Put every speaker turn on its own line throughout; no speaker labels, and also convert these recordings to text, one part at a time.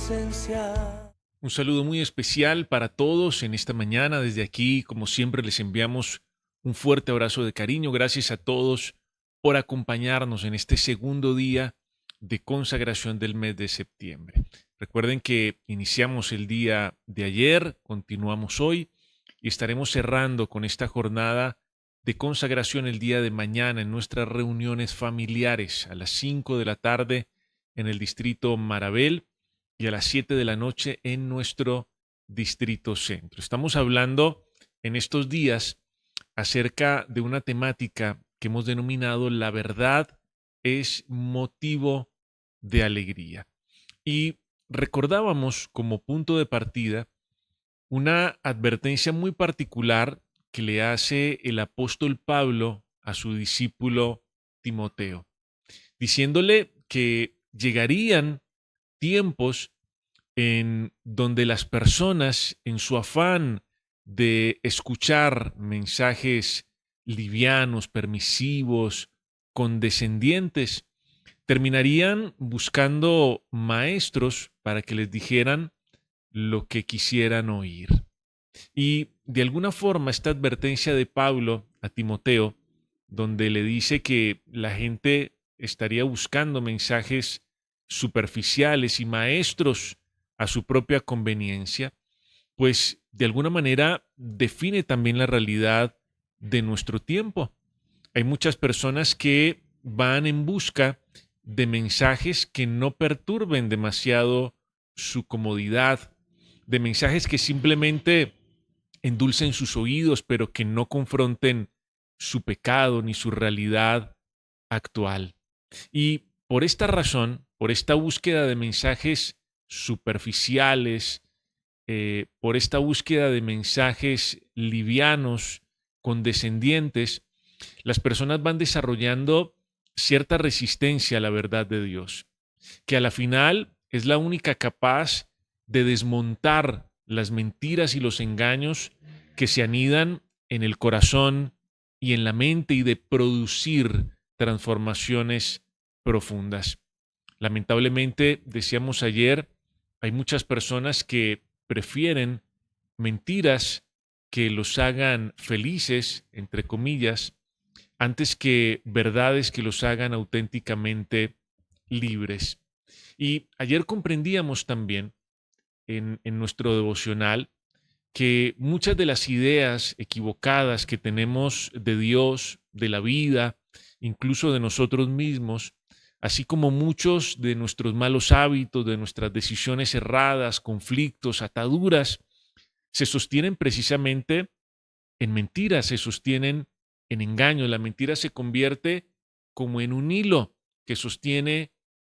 presencia.
Un saludo muy especial para todos en esta mañana. Desde aquí, como siempre, les enviamos un fuerte abrazo de cariño. Gracias a todos por acompañarnos en este segundo día de consagración del mes de septiembre. Recuerden que iniciamos el día de ayer, continuamos hoy y estaremos cerrando con esta jornada de consagración el día de mañana en nuestras reuniones familiares a las 5 de la tarde en el distrito Marabel y a las 7 de la noche en nuestro distrito centro. Estamos hablando en estos días acerca de una temática que hemos denominado La verdad es motivo de alegría. Y recordábamos como punto de partida una advertencia muy particular que le hace el apóstol Pablo a su discípulo Timoteo, diciéndole que llegarían tiempos en donde las personas, en su afán de escuchar mensajes livianos, permisivos, condescendientes, terminarían buscando maestros para que les dijeran lo que quisieran oír. Y de alguna forma esta advertencia de Pablo a Timoteo, donde le dice que la gente estaría buscando mensajes superficiales y maestros a su propia conveniencia, pues de alguna manera define también la realidad de nuestro tiempo. Hay muchas personas que van en busca de mensajes que no perturben demasiado su comodidad, de mensajes que simplemente endulcen sus oídos, pero que no confronten su pecado ni su realidad actual. Y por esta razón, por esta búsqueda de mensajes superficiales, por esta búsqueda de mensajes livianos, condescendientes, las personas van desarrollando cierta resistencia a la verdad de Dios, que a la final es la única capaz de desmontar las mentiras y los engaños que se anidan en el corazón y en la mente y de producir transformaciones profundas. Lamentablemente, decíamos ayer, hay muchas personas que prefieren mentiras que los hagan felices, entre comillas, antes que verdades que los hagan auténticamente libres. Y ayer comprendíamos también en nuestro devocional que muchas de las ideas equivocadas que tenemos de Dios, de la vida, incluso de nosotros mismos, así como muchos de nuestros malos hábitos, de nuestras decisiones erradas, conflictos, ataduras, se sostienen precisamente en mentiras, se sostienen en engaños. La mentira se convierte como en un hilo que sostiene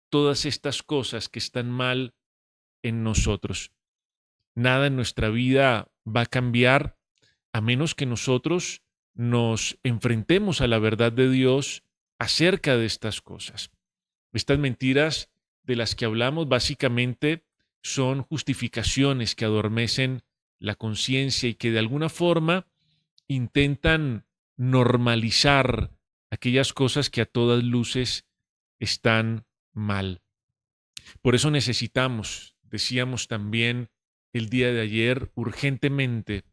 todas estas cosas que están mal en nosotros. Nada en nuestra vida va a cambiar a menos que nosotros nos enfrentemos a la verdad de Dios acerca de estas cosas. Estas mentiras de las que hablamos básicamente son justificaciones que adormecen la conciencia y que de alguna forma intentan normalizar aquellas cosas que a todas luces están mal. Por eso necesitamos, decíamos también el día de ayer, urgentemente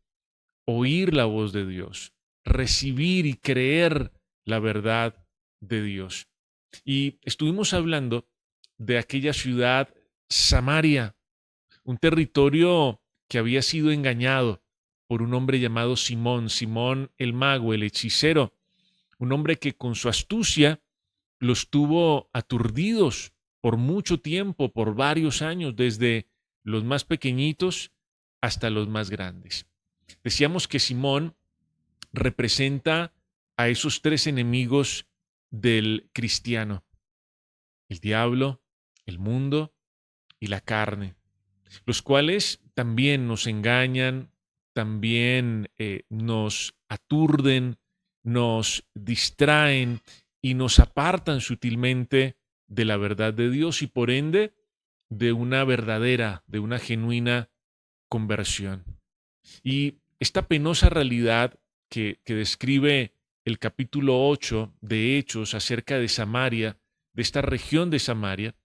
oír la voz de Dios, recibir y creer la verdad de Dios. Y estuvimos hablando de aquella ciudad Samaria, un territorio que había sido engañado por un hombre llamado Simón, Simón el mago, el hechicero, un hombre que con su astucia los tuvo aturdidos por mucho tiempo, por varios años, desde los más pequeñitos hasta los más grandes. Decíamos que Simón representa a esos tres enemigos del cristiano: el diablo, el mundo y la carne, los cuales también nos engañan, también nos aturden, nos distraen y nos apartan sutilmente de la verdad de Dios y por ende de una verdadera, de una genuina conversión. Y esta penosa realidad que describe el capítulo 8 de Hechos acerca de Samaria, de esta región de Samaria,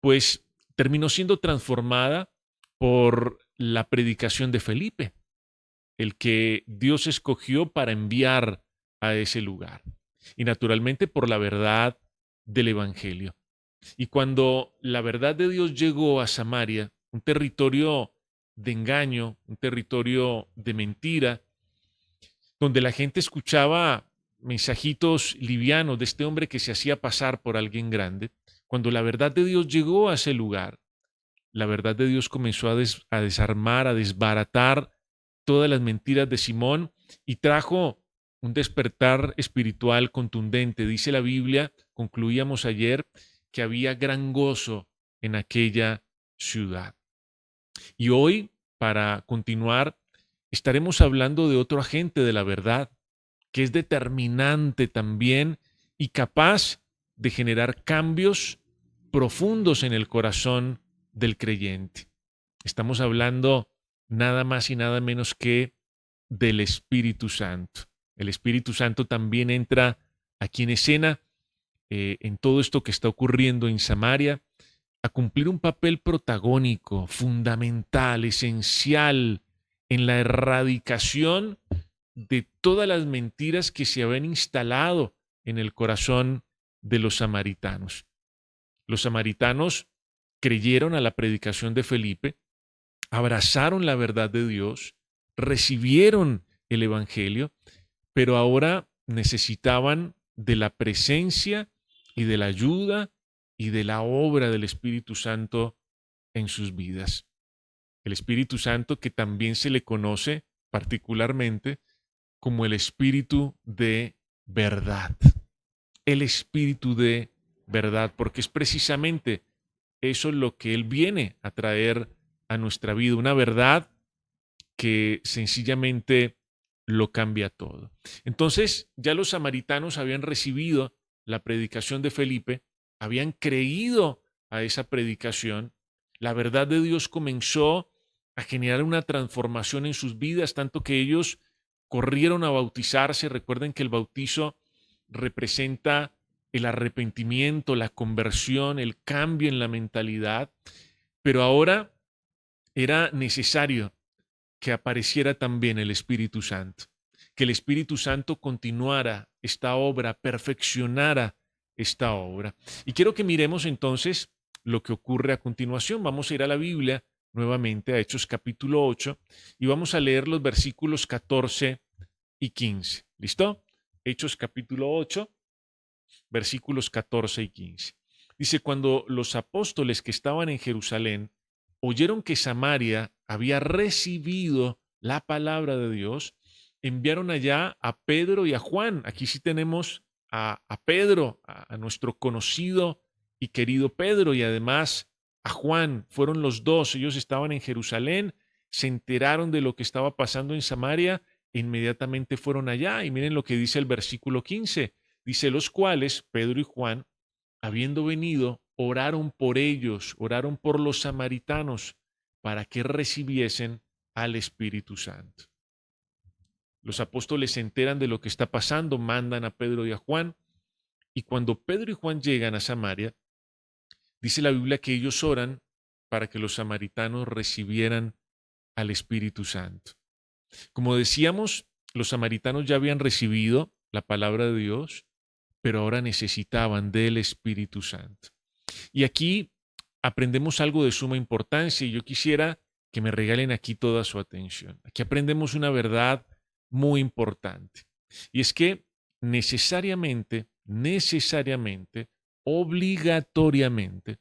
pues terminó siendo transformada por la predicación de Felipe, el que Dios escogió para enviar a ese lugar. Y naturalmente por la verdad del Evangelio. Y cuando la verdad de Dios llegó a Samaria, un territorio de engaño, un territorio de mentira, donde la gente escuchaba mensajitos livianos de este hombre que se hacía pasar por alguien grande, cuando la verdad de Dios llegó a ese lugar, la verdad de Dios comenzó a desarmar, a desbaratar todas las mentiras de Simón y trajo un despertar espiritual contundente. Dice la Biblia, concluíamos ayer, que había gran gozo en aquella ciudad. Y hoy, para continuar, estaremos hablando de otro agente de la verdad, que es determinante también y capaz de generar cambios profundos en el corazón del creyente. Estamos hablando nada más y nada menos que del Espíritu Santo. El Espíritu Santo también entra aquí en escena, en todo esto que está ocurriendo en Samaria, a cumplir un papel protagónico, fundamental, esencial en la erradicación de todas las mentiras que se habían instalado en el corazón de los samaritanos. Los samaritanos creyeron a la predicación de Felipe, abrazaron la verdad de Dios, recibieron el Evangelio, pero ahora necesitaban de la presencia y de la ayuda y de la obra del Espíritu Santo en sus vidas. El Espíritu Santo que también se le conoce particularmente como el Espíritu de verdad. El Espíritu de verdad, porque es precisamente eso lo que Él viene a traer a nuestra vida, una verdad que sencillamente lo cambia todo. Entonces, ya los samaritanos habían recibido la predicación de Felipe, habían creído a esa predicación, la verdad de Dios comenzó a generar una transformación en sus vidas, tanto que ellos corrieron a bautizarse. Recuerden que el bautizo representa el arrepentimiento, la conversión, el cambio en la mentalidad, pero ahora era necesario que apareciera también el Espíritu Santo, que el Espíritu Santo continuara esta obra, perfeccionara esta obra. Y quiero que miremos entonces lo que ocurre a continuación. Vamos a ir a la Biblia nuevamente, a Hechos capítulo 8, y vamos a leer los versículos 14 y 15. ¿Listo? Hechos capítulo 8, versículos 14 y 15. Dice, cuando los apóstoles que estaban en Jerusalén oyeron que Samaria había recibido la palabra de Dios, enviaron allá a Pedro y a Juan. Aquí sí tenemos a Pedro, a nuestro conocido y querido Pedro, y además a Juan. Fueron los dos, ellos estaban en Jerusalén, se enteraron de lo que estaba pasando en Samaria, e inmediatamente fueron allá. Y miren lo que dice el versículo 15. Dice, los cuales, Pedro y Juan, habiendo venido, oraron por ellos, oraron por los samaritanos, para que recibiesen al Espíritu Santo. Los apóstoles se enteran de lo que está pasando, mandan a Pedro y a Juan, y cuando Pedro y Juan llegan a Samaria, dice la Biblia que ellos oran para que los samaritanos recibieran al Espíritu Santo. Como decíamos, los samaritanos ya habían recibido la palabra de Dios, pero ahora necesitaban del Espíritu Santo. Y aquí aprendemos algo de suma importancia y yo quisiera que me regalen aquí toda su atención. Aquí aprendemos una verdad muy importante. Y es que necesariamente, obligatoriamente,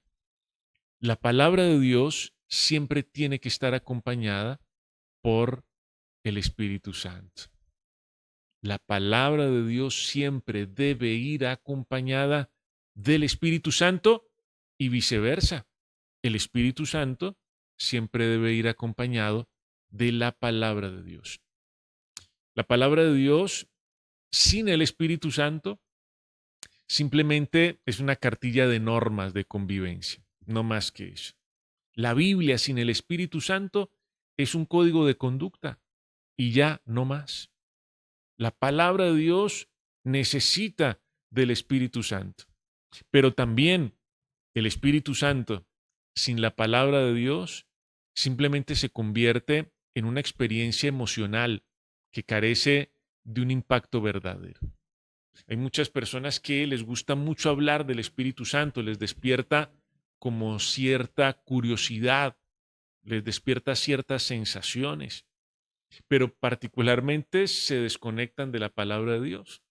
la palabra de Dios siempre tiene que estar acompañada por el Espíritu Santo. La palabra de Dios siempre debe ir acompañada del Espíritu Santo y viceversa. El Espíritu Santo siempre debe ir acompañado de la palabra de Dios. La palabra de Dios sin el Espíritu Santo simplemente es una cartilla de normas de convivencia, no más que eso. La Biblia sin el Espíritu Santo es un código de conducta y ya no más. La palabra de Dios necesita del Espíritu Santo, pero también el Espíritu Santo sin la palabra de Dios, simplemente se convierte en una experiencia emocional que carece de un impacto verdadero. Hay muchas personas que les gusta mucho hablar del Espíritu Santo, les despierta como cierta curiosidad, les despierta ciertas sensaciones, pero particularmente se desconectan de la palabra de Dios.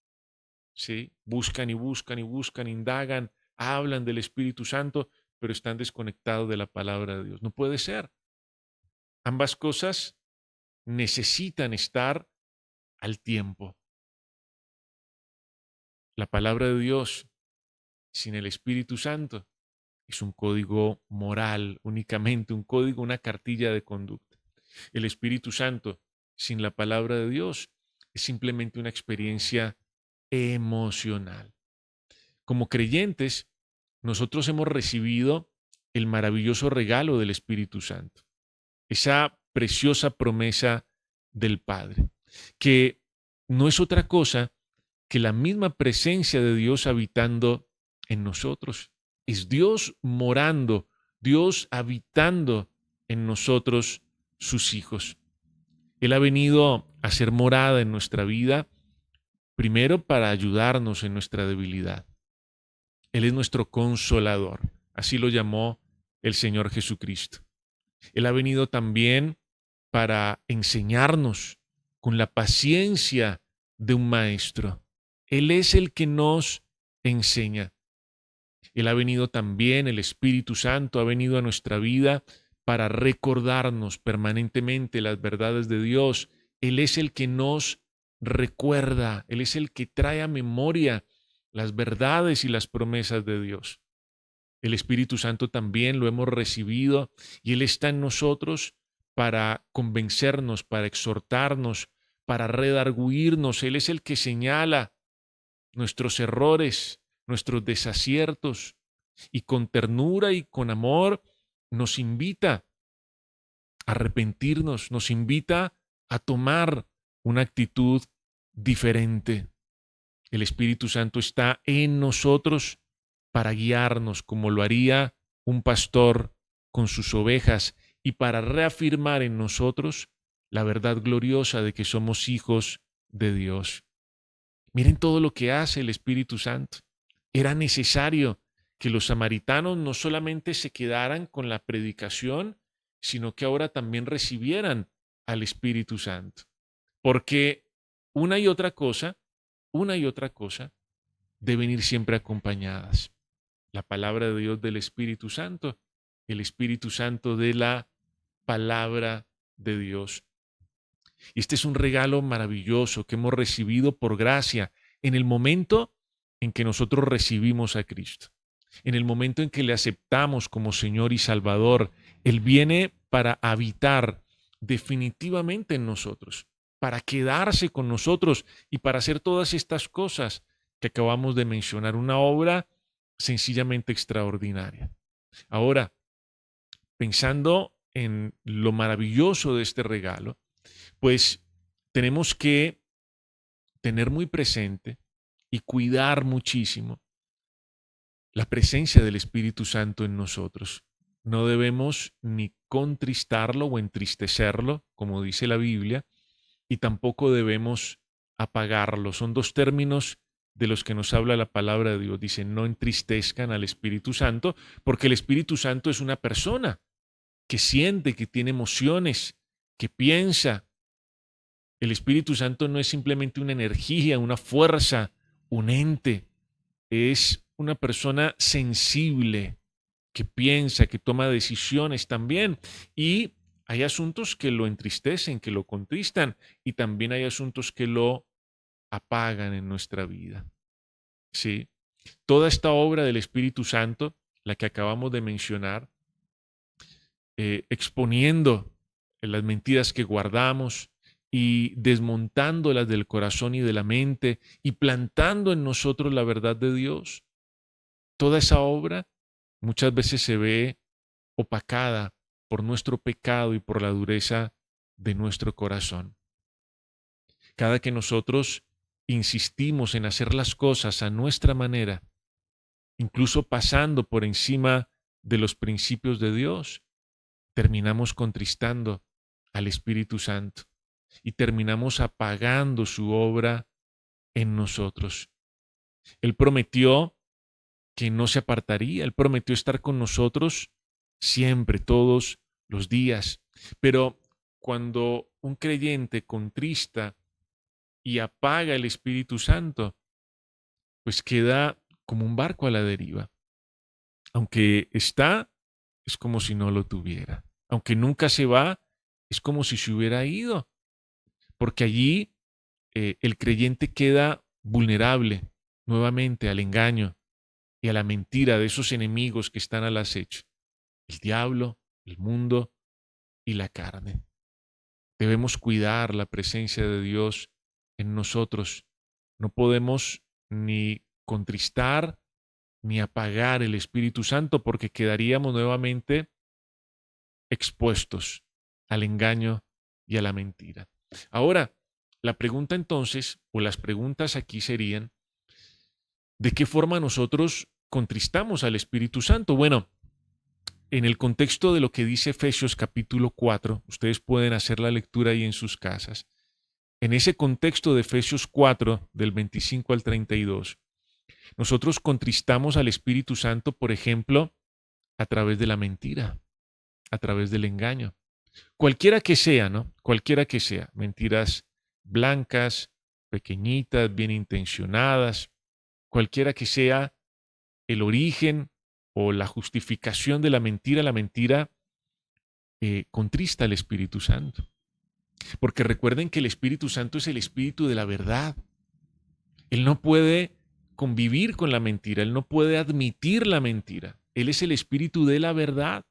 ¿Sí? Buscan y buscan y buscan, indagan, hablan del Espíritu Santo, pero están desconectados de la palabra de Dios. No puede ser. Ambas cosas necesitan estar al tiempo. La palabra de Dios sin el Espíritu Santo es un código moral, únicamente un código, una cartilla de conducta. El Espíritu Santo sin la palabra de Dios es simplemente una experiencia emocional. Como creyentes, nosotros hemos recibido el maravilloso regalo del Espíritu Santo, esa preciosa promesa del Padre, que no es otra cosa que la misma presencia de Dios habitando en nosotros. Es Dios morando, Dios habitando en nosotros, sus hijos. Él ha venido a ser morada en nuestra vida, primero para ayudarnos en nuestra debilidad. Él es nuestro consolador, así lo llamó el Señor Jesucristo. Él ha venido también para enseñarnos con la paciencia de un maestro. Él es el que nos enseña. Él ha venido también, el Espíritu Santo ha venido a nuestra vida para recordarnos permanentemente las verdades de Dios. Él es el que nos recuerda, Él es el que trae a memoria las verdades y las promesas de Dios. El Espíritu Santo también lo hemos recibido y Él está en nosotros para convencernos, para exhortarnos, para redarguirnos. Él es el que señala nuestros errores, nuestros desaciertos y con ternura y con amor nos invita a arrepentirnos, nos invita a tomar una actitud diferente. El Espíritu Santo está en nosotros para guiarnos como lo haría un pastor con sus ovejas y para reafirmar en nosotros la verdad gloriosa de que somos hijos de Dios. Miren todo lo que hace el Espíritu Santo. Era necesario que los samaritanos no solamente se quedaran con la predicación, sino que ahora también recibieran al Espíritu Santo. Porque una y otra cosa deben ir siempre acompañadas. La palabra de Dios del Espíritu Santo, el Espíritu Santo de la palabra de Dios. Y este es un regalo maravilloso que hemos recibido por gracia en el momento en que nosotros recibimos a Cristo. En el momento en que le aceptamos como Señor y Salvador, Él viene para habitar definitivamente en nosotros, para quedarse con nosotros y para hacer todas estas cosas que acabamos de mencionar. Una obra sencillamente extraordinaria. Ahora, pensando en lo maravilloso de este regalo, pues tenemos que tener muy presente y cuidar muchísimo la presencia del Espíritu Santo en nosotros. No debemos ni contristarlo o entristecerlo, como dice la Biblia, y tampoco debemos apagarlo. Son dos términos de los que nos habla la palabra de Dios. Dice, no entristezcan al Espíritu Santo, porque el Espíritu Santo es una persona que siente, que tiene emociones, que piensa. El Espíritu Santo no es simplemente una energía, una fuerza, un ente. Es una persona sensible, que piensa, que toma decisiones también. Y hay asuntos que lo entristecen, que lo contristan, y también hay asuntos que lo apagan en nuestra vida. ¿Sí? Toda esta obra del Espíritu Santo, la que acabamos de mencionar, exponiendo las mentiras que guardamos y desmontándolas del corazón y de la mente y plantando en nosotros la verdad de Dios, toda esa obra muchas veces se ve opacada por nuestro pecado y por la dureza de nuestro corazón. Cada que nosotros insistimos en hacer las cosas a nuestra manera, incluso pasando por encima de los principios de Dios, terminamos contristando al Espíritu Santo y terminamos apagando su obra en nosotros. Él prometió que no se apartaría, Él prometió estar con nosotros siempre, todos los días. Pero cuando un creyente contrista y apaga el Espíritu Santo, pues queda como un barco a la deriva. Aunque está, es como si no lo tuviera. Aunque nunca se va, es como si se hubiera ido. Porque allí el creyente queda vulnerable nuevamente al engaño y a la mentira de esos enemigos que están al acecho. El diablo, el mundo y la carne. Debemos cuidar la presencia de Dios en nosotros. No podemos ni contristar ni apagar el Espíritu Santo porque quedaríamos nuevamente expuestos al engaño y a la mentira. Ahora, la pregunta entonces, o las preguntas aquí serían, ¿de qué forma nosotros contristamos al Espíritu Santo? Bueno, en el contexto de lo que dice Efesios capítulo 4, ustedes pueden hacer la lectura ahí en sus casas. En ese contexto de Efesios 4, del 25 al 32, nosotros contristamos al Espíritu Santo, por ejemplo, a través de la mentira, a través del engaño. Cualquiera que sea, ¿no? Cualquiera que sea. Mentiras blancas, pequeñitas, bien intencionadas, cualquiera que sea el origen o la justificación de la mentira contrista al Espíritu Santo. Porque recuerden que el Espíritu Santo es el Espíritu de la verdad. Él no puede convivir con la mentira, Él no puede admitir la mentira. Él es el Espíritu de la verdad.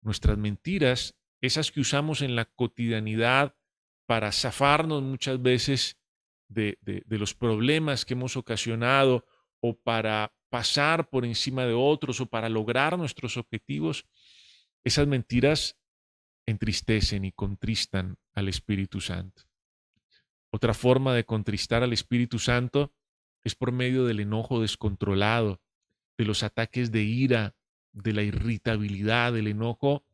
Nuestras mentiras, esas que usamos en la cotidianidad para zafarnos muchas veces de los problemas que hemos ocasionado o para pasar por encima de otros o para lograr nuestros objetivos, esas mentiras entristecen y contristan al Espíritu Santo. Otra forma de contristar al Espíritu Santo es por medio del enojo descontrolado, de los ataques de ira, de la irritabilidad. El enojo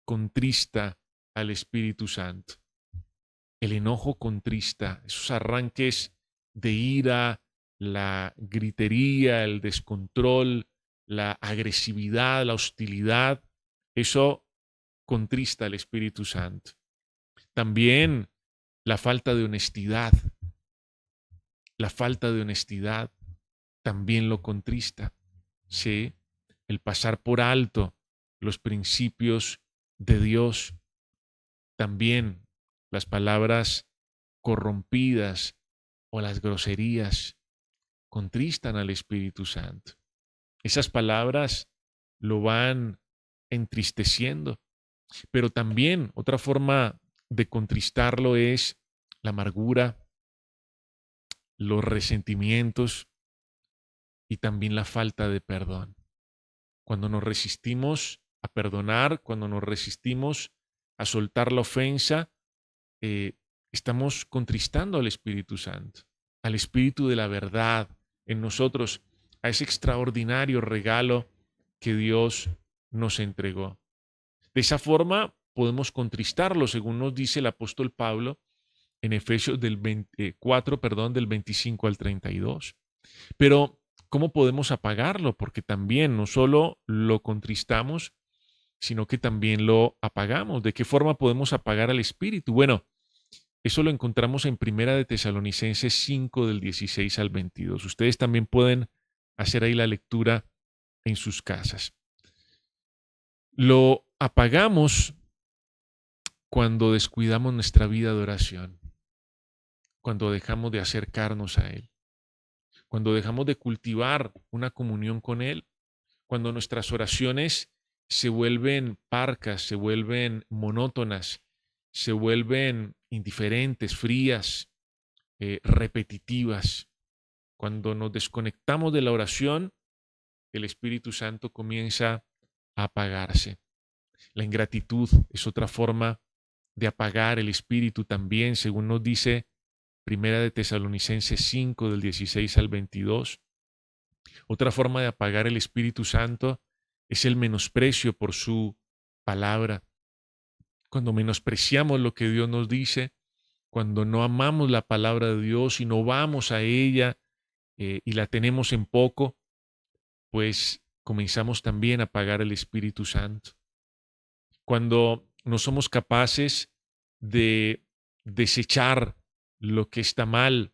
contrista al Espíritu Santo. El enojo contrista, esos arranques de ira, la gritería, el descontrol, la agresividad, la hostilidad, eso contrista al Espíritu Santo. También la falta de honestidad, también lo contrista. ¿Sí? El pasar por alto los principios de Dios, también las palabras corrompidas o las groserías contristan al Espíritu Santo. Esas palabras lo van entristeciendo, pero también otra forma de contristarlo es la amargura, los resentimientos y también la falta de perdón. Cuando nos resistimos a perdonar, cuando nos resistimos a soltar la ofensa, estamos contristando al Espíritu Santo, al Espíritu de la verdad en nosotros, a ese extraordinario regalo que Dios nos entregó. De esa forma podemos contristarlo, según nos dice el apóstol Pablo en Efesios del 4, del 25 al 32. Pero, ¿cómo podemos apagarlo? Porque también no solo lo contristamos, sino que también lo apagamos. ¿De qué forma podemos apagar al Espíritu? Bueno, eso lo encontramos en Primera de Tesalonicenses 5 del 16 al 22. Ustedes también pueden hacer ahí la lectura en sus casas. Lo apagamos cuando descuidamos nuestra vida de oración, cuando dejamos de acercarnos a Él, cuando dejamos de cultivar una comunión con Él, cuando nuestras oraciones se vuelven parcas, se vuelven monótonas, se vuelven indiferentes, frías, repetitivas. Cuando nos desconectamos de la oración, el Espíritu Santo comienza a apagarse. La ingratitud es otra forma de apagar el Espíritu también, según nos dice Primera de Tesalonicenses 5 del 16 al 22. Otra forma de apagar el Espíritu Santo es el menosprecio por su palabra. Cuando menospreciamos lo que Dios nos dice, cuando no amamos la palabra de Dios y no vamos a ella y la tenemos en poco, pues comenzamos también a apagar el Espíritu Santo. Cuando no somos capaces de desechar lo que está mal,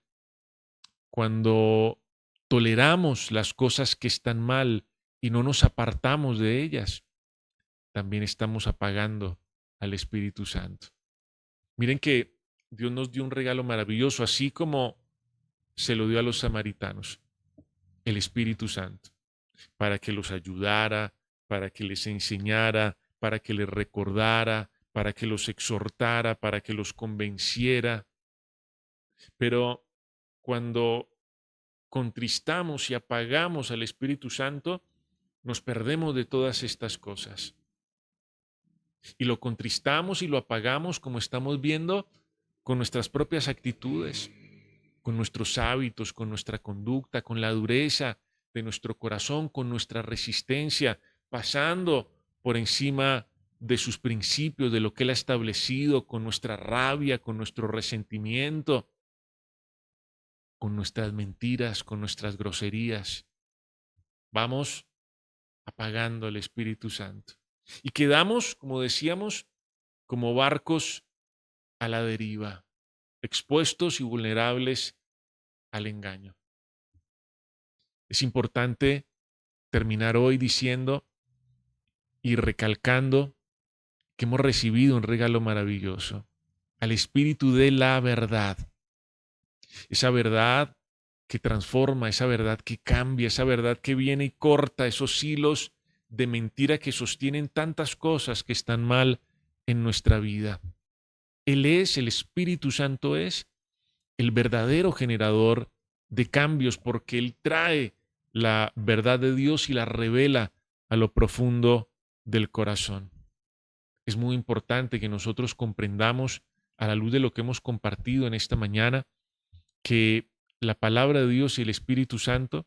cuando toleramos las cosas que están mal y no nos apartamos de ellas, también estamos apagando al Espíritu Santo. Miren que Dios nos dio un regalo maravilloso, así como se lo dio a los samaritanos, el Espíritu Santo, para que los ayudara, para que les enseñara, para que les recordara, para que los exhortara, para que los convenciera. Pero cuando contristamos y apagamos al Espíritu Santo, nos perdemos de todas estas cosas. Y lo contristamos y lo apagamos, como estamos viendo, con nuestras propias actitudes, con nuestros hábitos, con nuestra conducta, con la dureza de nuestro corazón, con nuestra resistencia, pasando por encima de sus principios, de lo que Él ha establecido, con nuestra rabia, con nuestro resentimiento, con nuestras mentiras, con nuestras groserías. Vamos apagando el Espíritu Santo. Y quedamos, como decíamos, como barcos a la deriva, expuestos y vulnerables al engaño. Es importante terminar hoy diciendo y recalcando que hemos recibido un regalo maravilloso, al Espíritu de la verdad. Esa verdad que transforma, esa verdad que cambia, esa verdad que viene y corta esos hilos de mentira que sostienen tantas cosas que están mal en nuestra vida. Él es, el Espíritu Santo es el verdadero generador de cambios porque Él trae la verdad de Dios y la revela a lo profundo del corazón. Es muy importante que nosotros comprendamos, a la luz de lo que hemos compartido en esta mañana, que la palabra de Dios y el Espíritu Santo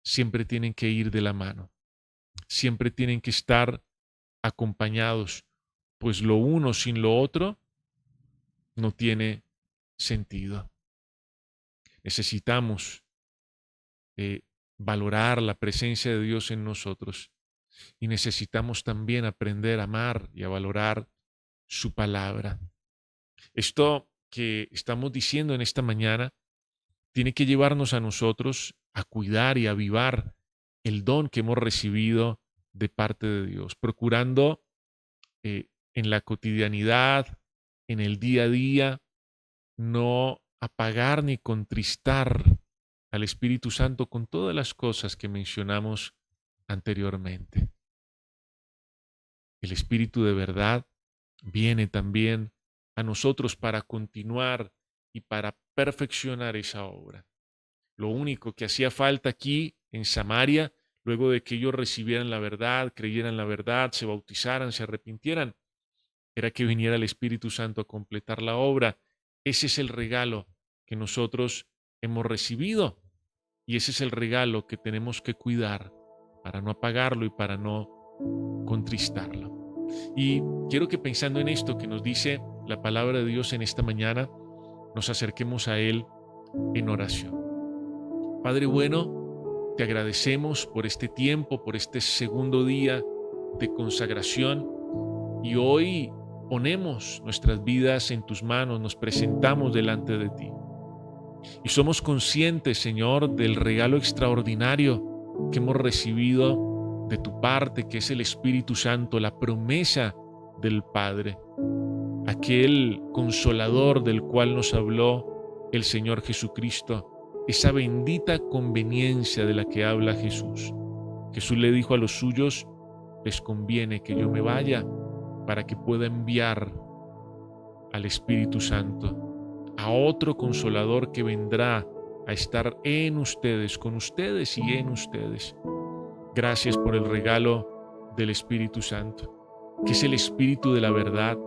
siempre tienen que ir de la mano, siempre tienen que estar acompañados, pues lo uno sin lo otro no tiene sentido. Necesitamos valorar la presencia de Dios en nosotros y necesitamos también aprender a amar y a valorar su palabra. Esto que estamos diciendo en esta mañana tiene que llevarnos a nosotros a cuidar y avivar el don que hemos recibido de parte de Dios, procurando en la cotidianidad, en el día a día, no apagar ni contristar al Espíritu Santo con todas las cosas que mencionamos anteriormente. El Espíritu de verdad viene también a nosotros para continuar y para perfeccionar esa obra. Lo único que hacía falta aquí en Samaria, luego de que ellos recibieran la verdad, creyeran la verdad, se bautizaran, se arrepintieran, era que viniera el Espíritu Santo a completar la obra. Ese es el regalo que nosotros hemos recibido y ese es el regalo que tenemos que cuidar para no apagarlo y para no contristarlo. Y quiero que pensando en esto que nos dice la palabra de Dios en esta mañana, nos acerquemos a Él en oración. Padre bueno, te agradecemos por este tiempo, por este segundo día de consagración y hoy ponemos nuestras vidas en tus manos, nos presentamos delante de ti. Y somos conscientes, Señor, del regalo extraordinario que hemos recibido de tu parte, que es el Espíritu Santo, la promesa del Padre, aquel consolador del cual nos habló el Señor Jesucristo, esa bendita conveniencia de la que habla Jesús. Jesús le dijo a los suyos, les conviene que yo me vaya para que pueda enviar al Espíritu Santo, a otro consolador que vendrá a estar en ustedes, con ustedes y en ustedes. Gracias por el regalo del Espíritu Santo, que es el Espíritu de la verdad,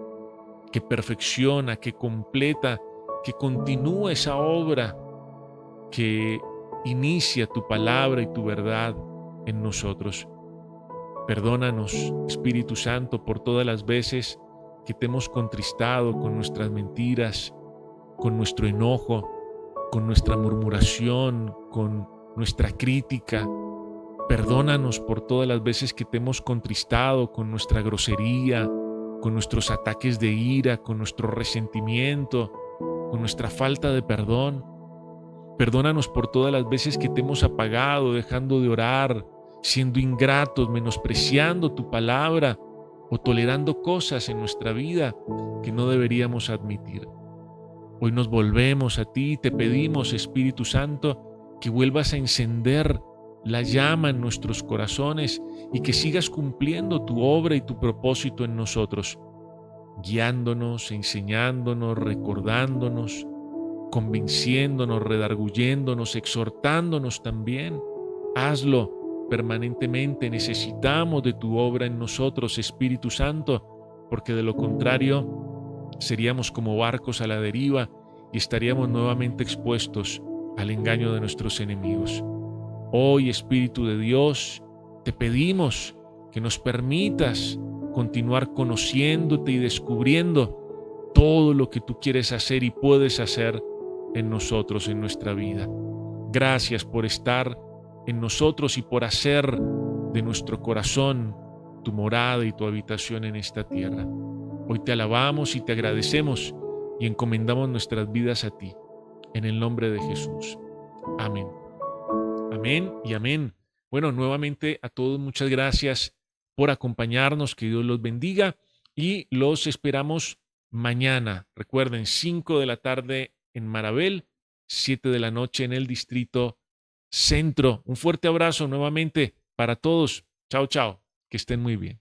que perfecciona, que completa, que continúa esa obra que inicia tu palabra y tu verdad en nosotros. Perdónanos, Espíritu Santo, por todas las veces que te hemos contristado con nuestras mentiras, con nuestro enojo, con nuestra murmuración, con nuestra crítica. Perdónanos por todas las veces que te hemos contristado con nuestra grosería, con nuestros ataques de ira, con nuestro resentimiento, con nuestra falta de perdón. Perdónanos por todas las veces que te hemos apagado, dejando de orar, siendo ingratos, menospreciando tu palabra o tolerando cosas en nuestra vida que no deberíamos admitir. Hoy nos volvemos a ti y te pedimos, Espíritu Santo, que vuelvas a encender la llama en nuestros corazones y que sigas cumpliendo tu obra y tu propósito en nosotros, guiándonos, enseñándonos, recordándonos, convenciéndonos, redarguyéndonos, exhortándonos también. Hazlo permanentemente. Necesitamos de tu obra en nosotros, Espíritu Santo, porque de lo contrario seríamos como barcos a la deriva y estaríamos nuevamente expuestos al engaño de nuestros enemigos. Hoy, Espíritu de Dios, te pedimos que nos permitas continuar conociéndote y descubriendo todo lo que tú quieres hacer y puedes hacer en nosotros, en nuestra vida. Gracias por estar en nosotros y por hacer de nuestro corazón tu morada y tu habitación en esta tierra. Hoy te alabamos y te agradecemos y encomendamos nuestras vidas a ti, en el nombre de Jesús. Amén. Amén y amén. Bueno, nuevamente a todos muchas gracias por acompañarnos, que Dios los bendiga y los esperamos mañana. Recuerden, 5 de la tarde en Marabel, 7 de la noche en el Distrito Centro. Un fuerte abrazo nuevamente para todos. Chao, chao. Que estén muy bien.